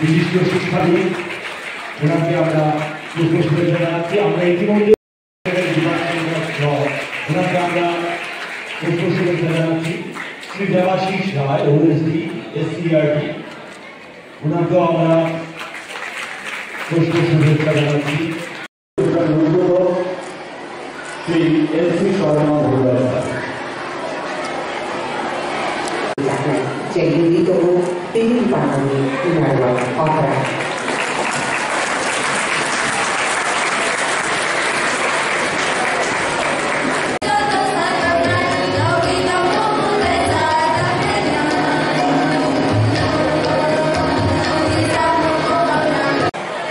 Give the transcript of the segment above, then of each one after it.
বিশিষ্ট শিক্ষাবিদ ওনাকে আমরা পুষ্পস্তবক জানাচ্ছি। আমরা ইতিমধ্যে ওনাকে আমরা পুষ্পস্তবক জানাচ্ছি। শ্রী দেবাশিস রায় ওএসডি এসসিআরটি ওনাকেও আমরা পুষ্পস্তবক জানাচ্ছি। শ্রী এলসি শর্মা ভোলার Seguidito per il panni in aria opera.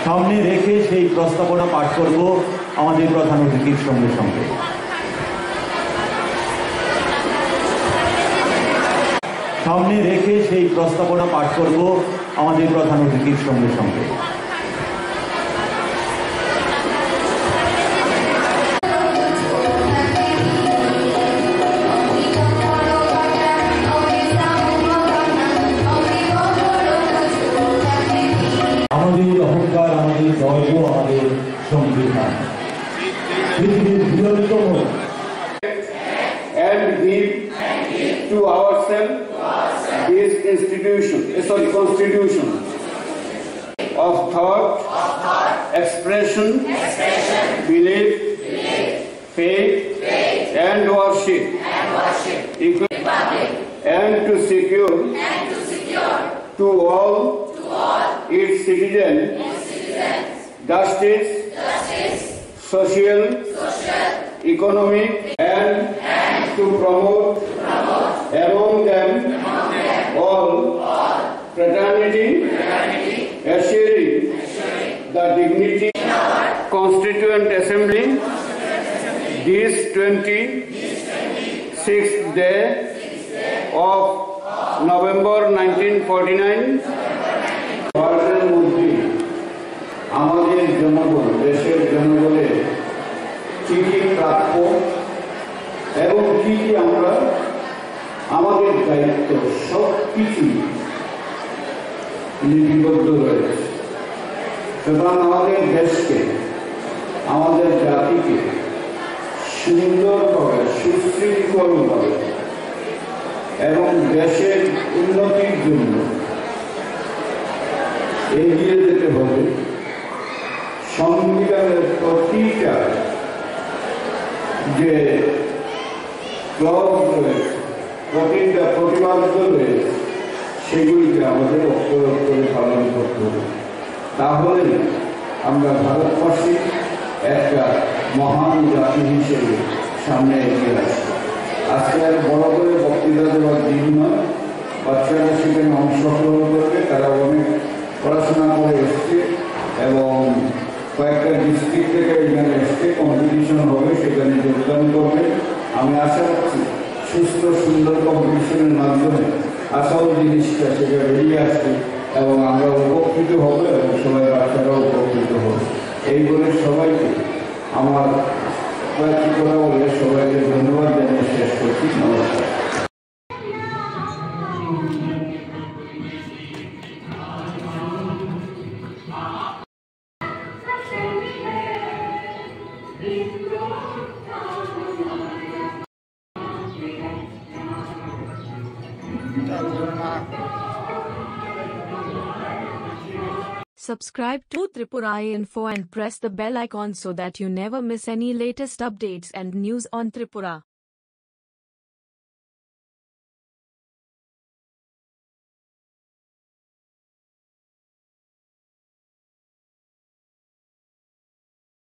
সামনে রেখে সেই প্রস্তাবনা পাঠ করব আমাদের প্রধান অতিথির সঙ্গে সঙ্গে। সামনে রেখে সেই প্রস্তাবনা পাঠ করব আমাদের প্রধান অতিথির সঙ্গে সঙ্গে। আমাদের অহংকার, আমাদের গর্ব, আমাদের সংবিধান পৃথিবীর বৃহত্তম and give to ourselves this constitution of thought, expression, belief, faith, and worship, and to secure to all its citizens justice, social, economic, and to promote among them all fraternity, assuring the dignity Constituent Assembly this 26th day of November 1949 ভারতের মধ্যে আমাদের জনগণ, দেশের জনগণের কি কি প্রাপ্য এবং কি কি আমরা আমাদের দায়িত্ব সব কিছু লিপিবদ্ধ রয়েছে। সুতরাং আমাদের দেশকে, আমাদের জাতিকে সুন্দরভাবে, সুশৃঙ্খলভাবে এবং দেশের উন্নতির জন্য এগিয়ে যেতে হবে। সংবিধানের প্রতিটা যে ক্লজ রয়েছে, প্রতিটা প্রতিবাদ্য রয়েছে, সেগুলিকে আমাদের অক্ষর অক্ষরে পালন করতে হবে। তাহলে আমরা ভারতবাসী একটা মহান জাতি হিসেবে সামনে এগিয়ে আসবো। আজকে আর বড় করে বক্তৃতা দেওয়ার দিন নয়, বাচ্চারা সেখানে অংশগ্রহণ করবে। তারা অনেক পড়াশোনা করে এসছে এবং কয়েকটা ডিস্ট্রিক্ট থেকে এখানে এসছে, কম্পিটিশন হবে, সেখানে যোগদান করবে। আমি আশা করছি সুস্থ সুন্দর কম্পিটিশনের মাধ্যমে আসল জিনিসটা সেটা বেরিয়ে আসবে এবং আমরা উপকৃত হব এবং সবাই বাচ্চারাও উপকৃত হবে। এই বলে সবাইকে আমার কয়েকটি কথা বলে সবাইকে ধন্যবাদ জানিয়ে শেষ করছি। নমস্কার। Subscribe to Tripura Info and press the bell icon so that you never miss any latest updates and news on Tripura.